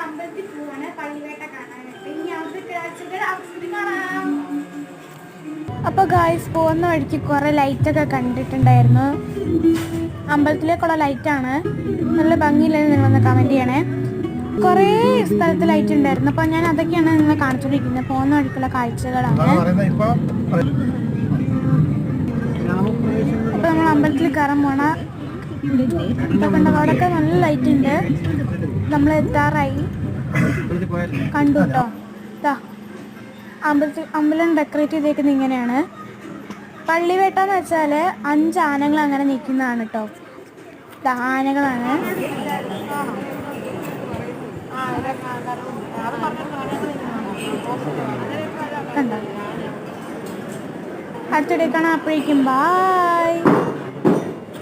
അമ്പലത്തിൽ പോവാണ് പള്ളിവേട്ട കാണാനായിട്ട്. ഇനി അവിടുത്തെ കാഴ്ചകൾ അവിടെ കാണാം. അപ്പോൾ ഗായ്സ് പോകുന്ന വഴിക്ക് കുറേ ലൈറ്റൊക്കെ കണ്ടിട്ടുണ്ടായിരുന്നു. അമ്പലത്തിലേക്കുള്ള ലൈറ്റാണ്. നല്ല ഭംഗിയില്ലെന്ന് നിങ്ങളൊന്ന് കമൻറ്റ് ചെയ്യണേ. കുറേ സ്ഥലത്ത് ലൈറ്റ് ഉണ്ടായിരുന്നു. അപ്പോൾ ഞാൻ അതൊക്കെയാണ് നിങ്ങളെ കാണിച്ചുകൊണ്ടിരിക്കുന്നത്. പോകുന്ന വഴിക്കുള്ള കാഴ്ചകളാണ്. അപ്പോൾ നമ്മൾ അമ്പലത്തിൽ കയറാൻ പോണ. ഇപ്പോൾ കണ്ട അവിടെയൊക്കെ നല്ല ലൈറ്റ് ഉണ്ട്. നമ്മൾ എത്താറായി. കണ്ടു കേട്ടോ. അമ്പലം ഡെക്കറേറ്റ് ചെയ്തേക്കുന്നത് ഇങ്ങനെയാണ്. പള്ളിവേട്ട എന്ന് വെച്ചാൽ 5 ആനകൾ അങ്ങനെ നിൽക്കുന്നതാണ് കേട്ടോ. ആനകളാണ്. കണ്ടോ. അടുത്തിടെ കാണാം. അപ്പോഴേക്കും ബായ്.